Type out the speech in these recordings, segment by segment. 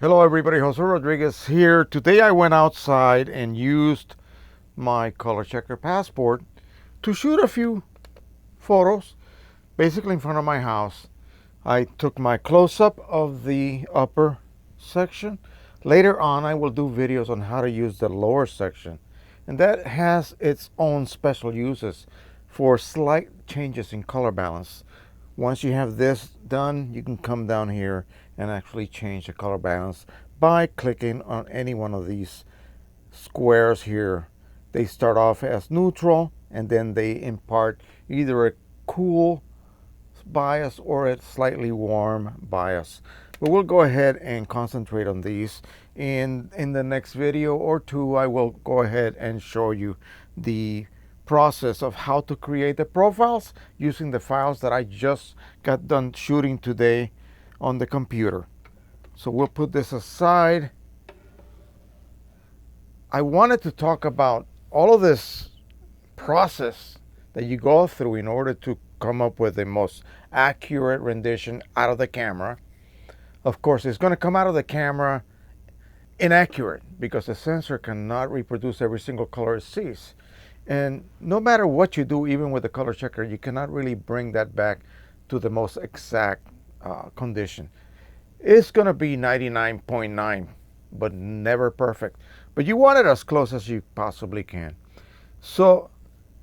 Hello everybody, Jose Rodriguez here. Today I went outside and used my color checker passport to shoot a few photos basically in front of my house. I took my close-up of the upper section. Later on I will do videos on how to use the lower section, and that has its own special uses for slight changes in color balance. Once you have this done, you can come down here and actually change the color balance by clicking on any one of these squares here. They start off as neutral and then they impart either a cool bias or a slightly warm bias. But we'll go ahead and concentrate on these. In the next video or two, I will go ahead and show you the process of how to create the profiles using the files that I just got done shooting today on the computer. So we'll put this aside. I wanted to talk about all of this process that you go through in order to come up with the most accurate rendition out of the camera. Of course, it's going to come out of the camera inaccurate because the sensor cannot reproduce every single color it sees. And no matter what you do, even with the color checker, you cannot really bring that back to the most exact condition. It's going to be 99.9, but never perfect. But you want it as close as you possibly can. So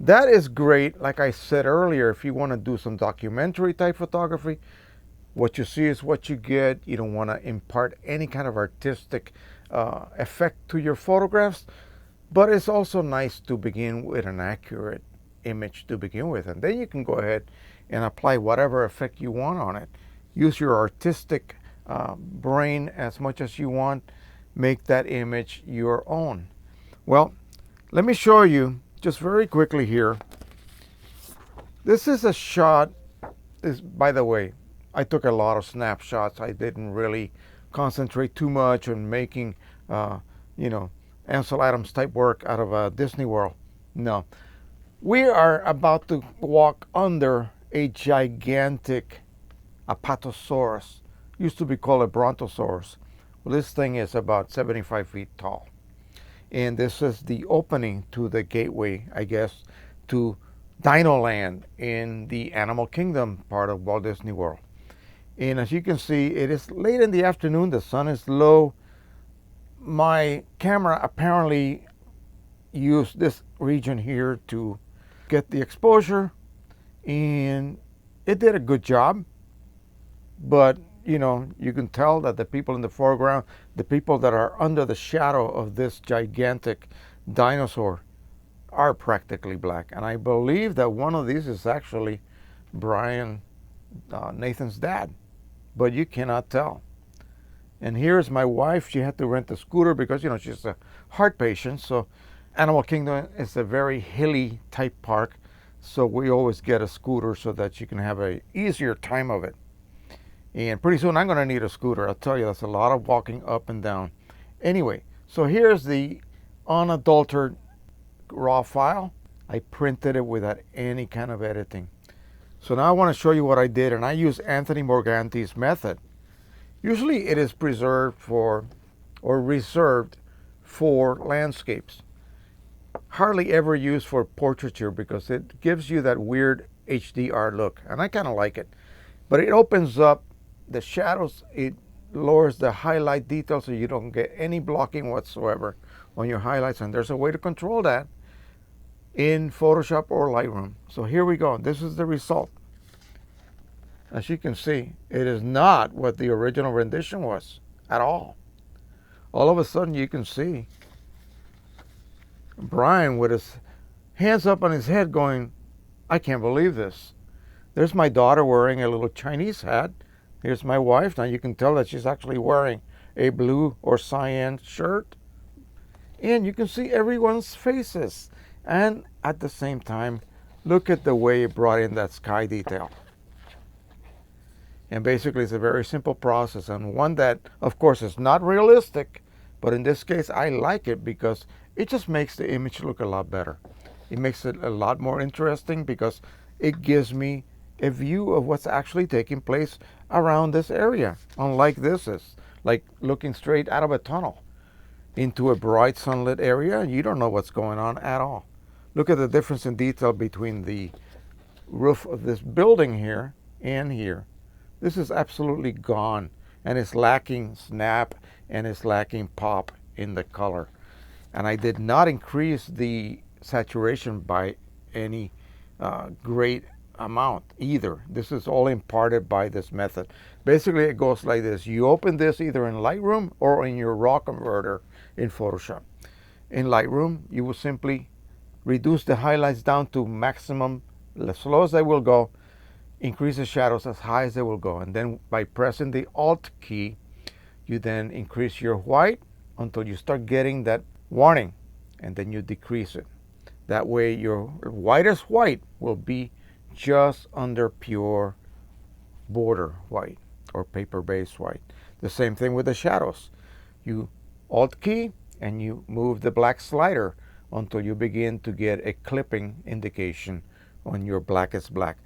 that is great. Like I said earlier, if you want to do some documentary type photography, what you see is what you get. You don't want to impart any kind of artistic effect to your photographs. But it's also nice to begin with an accurate image to begin with. And then you can go ahead and apply whatever effect you want on it. Use your artistic brain as much as you want. Make that image your own. Well, let me show you just very quickly here. This is a shot. By the way, I took a lot of snapshots. I didn't really concentrate too much on making, Ansel Adams type work out of Disney World. No. We are about to walk under a gigantic Apatosaurus. Used to be called a Brontosaurus. Well, this thing is about 75 feet tall. And this is the opening to the gateway, I guess, to Dino Land in the Animal Kingdom part of Walt Disney World. And as you can see, it is late in the afternoon. The sun is low. My camera apparently used this region here to get the exposure, and it did a good job. But you can tell that the people in the foreground, the people that are under the shadow of this gigantic dinosaur, are practically black. And I believe that one of these is actually Brian, Nathan's dad, but you cannot tell. And here's my wife. She had to rent a scooter because, she's a heart patient. So Animal Kingdom is a very hilly type park. So we always get a scooter so that she can have an easier time of it. And pretty soon I'm going to need a scooter. I'll tell you, that's a lot of walking up and down. Anyway, so here's the unadulterated raw file. I printed it without any kind of editing. So now I want to show you what I did. And I use Anthony Morganti's method. Usually it is preserved for or reserved for landscapes. Hardly ever used for portraiture because it gives you that weird HDR look. And I kind of like it. But it opens up the shadows. It lowers the highlight detail so you don't get any blocking whatsoever on your highlights. And there's a way to control that in Photoshop or Lightroom. So here we go. This is the result. As you can see, it is not what the original rendition was at all. All of a sudden you can see Brian with his hands up on his head going, I can't believe this. There's my daughter wearing a little Chinese hat. Here's my wife. Now you can tell that she's actually wearing a blue or cyan shirt. And you can see everyone's faces. And at the same time, look at the way it brought in that sky detail. And basically it's a very simple process, and one that, of course, is not realistic, but in this case I like it because it just makes the image look a lot better. It makes it a lot more interesting because it gives me a view of what's actually taking place around this area, unlike this is. like looking straight out of a tunnel into a bright sunlit area. You don't know what's going on at all. Look at the difference in detail between the roof of this building here and here. This is absolutely gone, and it's lacking snap and it's lacking pop in the color. And I did not increase the saturation by any great amount either. This is all imparted by this method. Basically, it goes like this. You open this either in Lightroom or in your raw converter in Photoshop. In Lightroom, you will simply reduce the highlights down to maximum, as low as they will go, increase the shadows as high as they will go. And then by pressing the Alt key, you then increase your white until you start getting that warning, and then you decrease it. That way your whitest white will be just under pure border white or paper-based white. The same thing with the shadows. You Alt key and you move the black slider until you begin to get a clipping indication on your blackest black.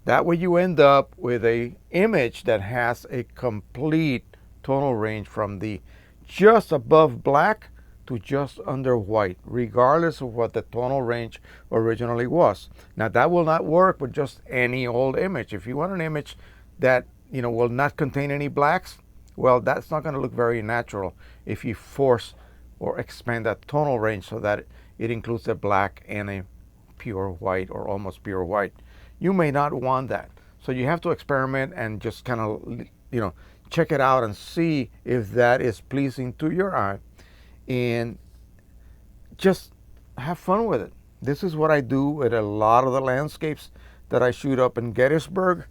That way you end up with a image that has a complete tonal range from the just above black to just under white, regardless of what the tonal range originally was. Now that will not work with just any old image. If you want an image that will not contain any blacks, well, that's not going to look very natural if you force or expand that tonal range so that it includes a black and a pure white or almost pure white. You may not want that. So you have to experiment and just kind of, check it out and see if that is pleasing to your eye, and just have fun with it. This is what I do with a lot of the landscapes that I shoot up in Gettysburg.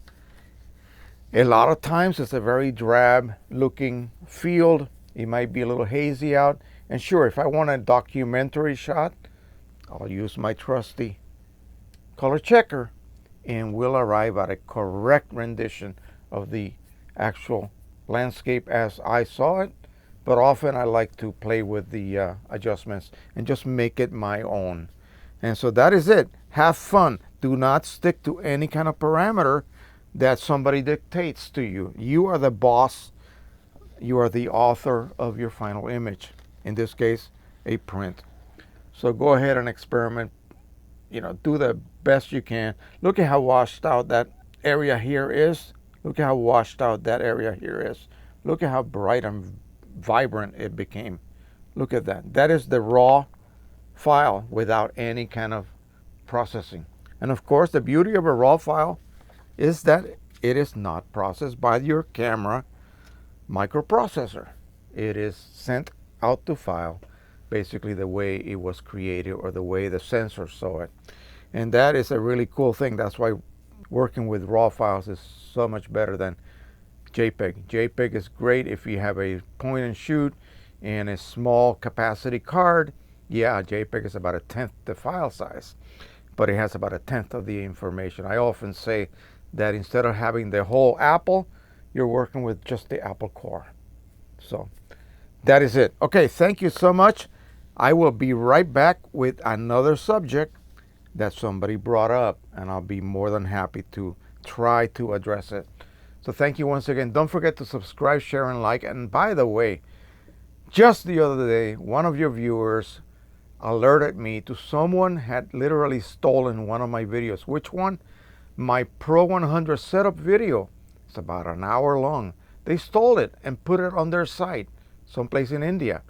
A lot of times it's a very drab looking field. It might be a little hazy out. And sure, if I want a documentary shot, I'll use my trusty color checker and we'll arrive at a correct rendition of the actual landscape as I saw it. But often I like to play with the adjustments and just make it my own. And so that is it. Have fun. Do not stick to any kind of parameter that somebody dictates to you. You are the boss. You are the author of your final image. In this case, a print. So go ahead and experiment. Do the best you can. Look at how washed out that area here is. Look at how washed out that area here is. Look at how bright and vibrant it became. Look at that. That is the raw file without any kind of processing. And of course, the beauty of a raw file is that it is not processed by your camera microprocessor. It is sent out to file basically the way it was created or the way the sensor saw it. And that is a really cool thing. That's why working with raw files is so much better than JPEG. JPEG is great if you have a point and shoot and a small capacity card. Yeah, JPEG is about 1/10 the file size, but it has about 1/10 of the information. I often say that instead of having the whole apple, you're working with just the apple core. So that is it. Okay, thank you so much. I will be right back with another subject that somebody brought up, and I'll be more than happy to try to address it. So thank you once again. Don't forget to subscribe, share, and like. And by the way, just the other day, one of your viewers alerted me to someone had literally stolen one of my videos. Which one? My Pro 100 setup video. It's about an hour long. They stole it and put it on their site, someplace in India.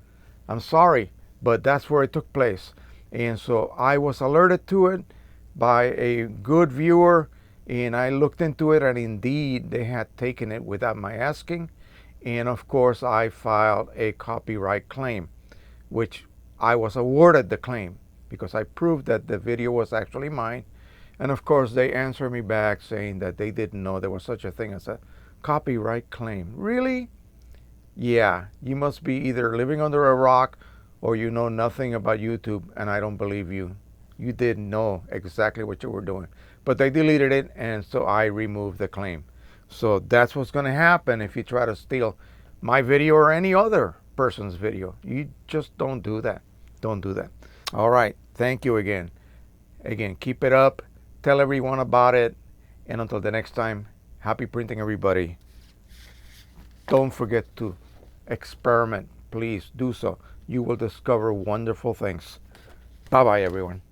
I'm sorry, but that's where it took place. And so I was alerted to it by a good viewer, and I looked into it, and indeed they had taken it without my asking. And of course I filed a copyright claim, which I was awarded the claim because I proved that the video was actually mine. And of course they answered me back saying that they didn't know there was such a thing as a copyright claim. Really? Yeah, you must be either living under a rock or you know nothing about YouTube, and I don't believe you. You didn't know exactly what you were doing. But they deleted it, and so I removed the claim. So that's what's going to happen if you try to steal my video or any other person's video. You just don't do that. Don't do that. All right. Thank you again. Again, keep it up. Tell everyone about it. And until the next time, happy printing, everybody. Don't forget to experiment. Please do so. You will discover wonderful things. Bye-bye, everyone.